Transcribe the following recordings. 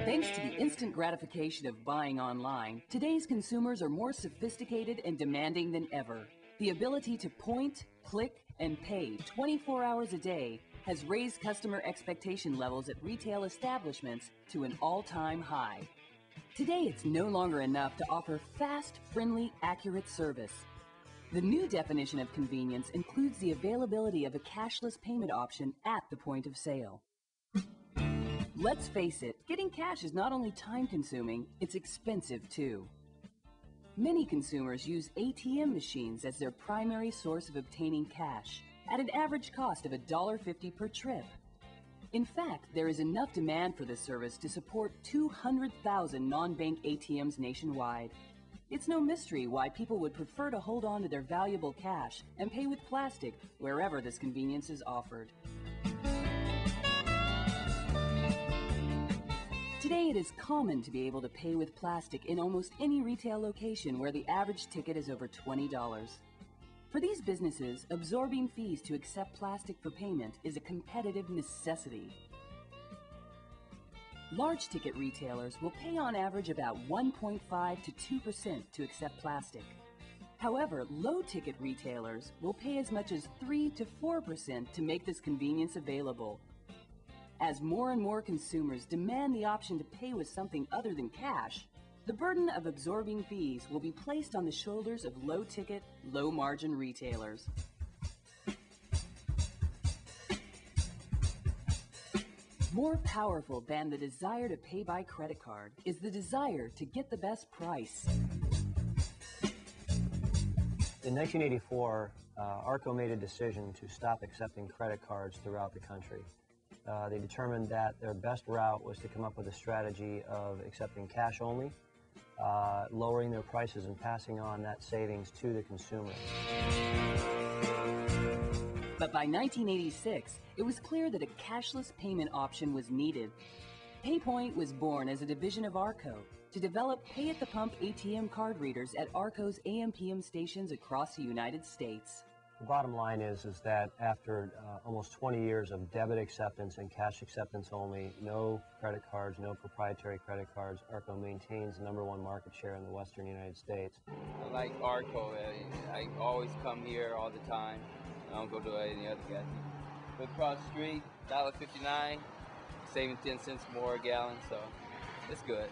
Thanks to the instant gratification of buying online, today's consumers are more sophisticated and demanding than ever. The ability to point, click, and pay 24 hours a day has raised customer expectation levels at retail establishments to an all-time high. Today, it's no longer enough to offer fast, friendly, accurate service. The new definition of convenience includes the availability of a cashless payment option at the point of sale. Let's face it, getting cash is not only time-consuming, it's expensive too. Many consumers use ATM machines as their primary source of obtaining cash, at an average cost of $1.50 per trip. In fact, there is enough demand for this service to support 200,000 non-bank ATMs nationwide. It's no mystery why people would prefer to hold on to their valuable cash and pay with plastic wherever this convenience is offered. Today, it is common to be able to pay with plastic in almost any retail location where the average ticket is over $20. For these businesses, absorbing fees to accept plastic for payment is a competitive necessity. Large ticket retailers will pay on average about 1.5 to 2% to accept plastic. However, low ticket retailers will pay as much as 3 to 4% to make this convenience available. As more and more consumers demand the option to pay with something other than cash, the burden of absorbing fees will be placed on the shoulders of low ticket, low margin retailers. More powerful than the desire to pay by credit card is the desire to get the best price. In 1984, ARCO made a decision to stop accepting credit cards throughout the country. They determined that their best route was to come up with a strategy of accepting cash only, lowering their prices and passing on that savings to the consumer. But by 1986, it was clear that a cashless payment option was needed. PayPoint was born as a division of ARCO to develop pay-at-the-pump ATM card readers at ARCO's AM/PM stations across the United States. The bottom line is that after almost 20 years of debit acceptance and cash acceptance only, no credit cards, no proprietary credit cards, ARCO maintains the #1 market share in the western United States. I like ARCO. I always come here all the time. I don't go to any other gas. But across the street, $1.59, saving 10 cents more a gallon, so it's good.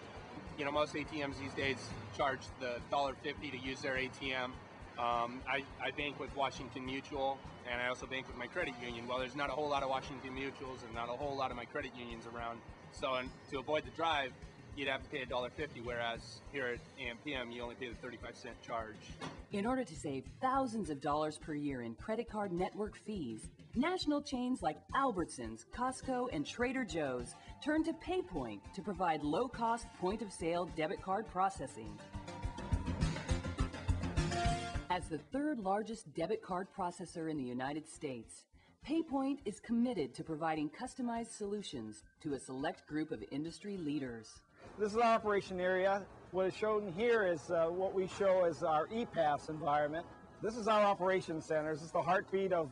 You know, most ATMs these days charge the $1.50 to use their ATM. I bank with Washington Mutual, and I also bank with my credit union. Well, there's not a whole lot of Washington Mutuals and not a whole lot of my credit unions around. So to avoid the drive, you'd have to pay $1.50, whereas here at AM/PM, you only pay the 35-cent charge. In order to save thousands of dollars per year in credit card network fees, national chains like Albertsons, Costco, and Trader Joe's turn to PayPoint to provide low-cost point-of-sale debit card processing. As the third largest debit card processor in the United States, PayPoint is committed to providing customized solutions to a select group of industry leaders. This is our operation area. What is shown here is what we show as our ePass environment. This is our operations center. This is the heartbeat of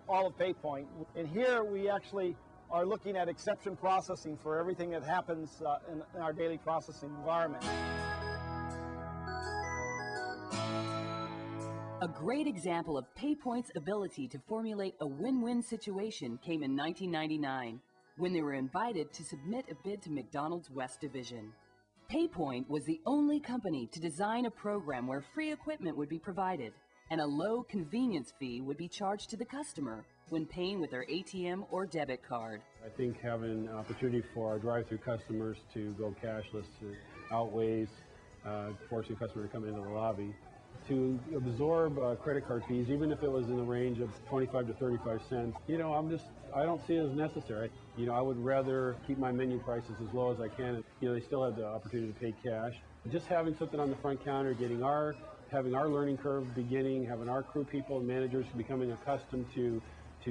all of PayPoint. And here we actually are looking at exception processing for everything that happens in our daily processing environment. A great example of PayPoint's ability to formulate a win-win situation came in 1999, when they were invited to submit a bid to McDonald's West Division. PayPoint was the only company to design a program where free equipment would be provided and a low convenience fee would be charged to the customer when paying with their ATM or debit card. I think having an opportunity for our drive-through customers to go cashless outweighs forcing customers to come into the lobby. To absorb credit card fees, even if it was in the range of 25 to 35 cents, you know, I don't see it as necessary. You know, I would rather keep my menu prices as low as I can. You know, they still have the opportunity to pay cash. Just having something on the front counter, having our learning curve beginning, having our crew people and managers becoming accustomed to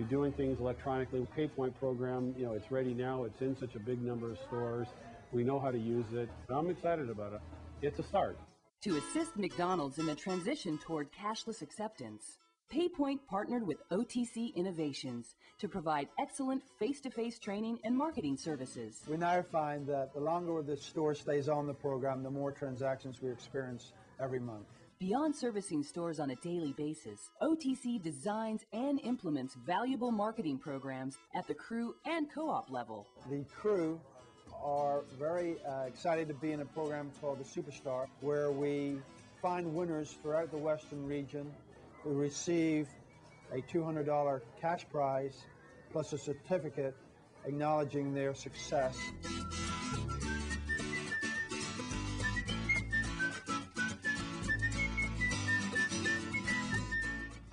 doing things electronically. PayPoint program, you know, it's ready now. It's in such a big number of stores. We know how to use it. I'm excited about it. It's a start. To assist McDonald's in the transition toward cashless acceptance, PayPoint partnered with OTC Innovations to provide excellent face-to-face training and marketing services. We now find that the longer the store stays on the program, the more transactions we experience every month. Beyond servicing stores on a daily basis, OTC designs and implements valuable marketing programs at the crew and co-op level. The crew are very excited to be in a program called the Superstar, where we find winners throughout the Western region who receive a $200 cash prize plus a certificate acknowledging their success.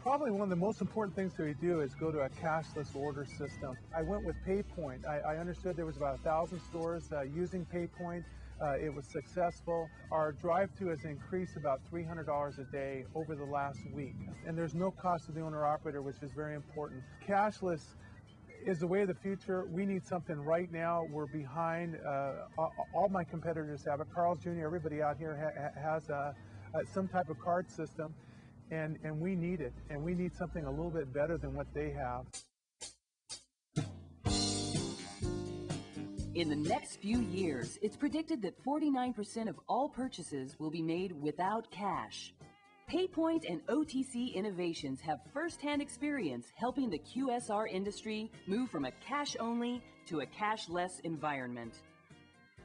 Probably one of the most important things that we do is go to a cashless order system. I went with PayPoint. I understood there was about 1,000 stores using PayPoint. It was successful. Our drive-thru has increased about $300 a day over the last week. And there's no cost to the owner-operator, which is very important. Cashless is the way of the future. We need something right now. We're behind. All my competitors have it. Carl's Jr., everybody out here has some type of card system. And we need it, and we need something a little bit better than what they have. In the next few years, it's predicted that 49% of all purchases will be made without cash. PayPoint and OTC Innovations have first-hand experience helping the QSR industry move from a cash-only to a cashless environment.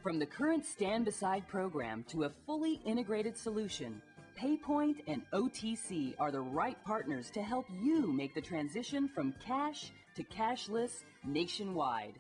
From the current stand-beside program to a fully integrated solution, PayPoint and OTC are the right partners to help you make the transition from cash to cashless nationwide.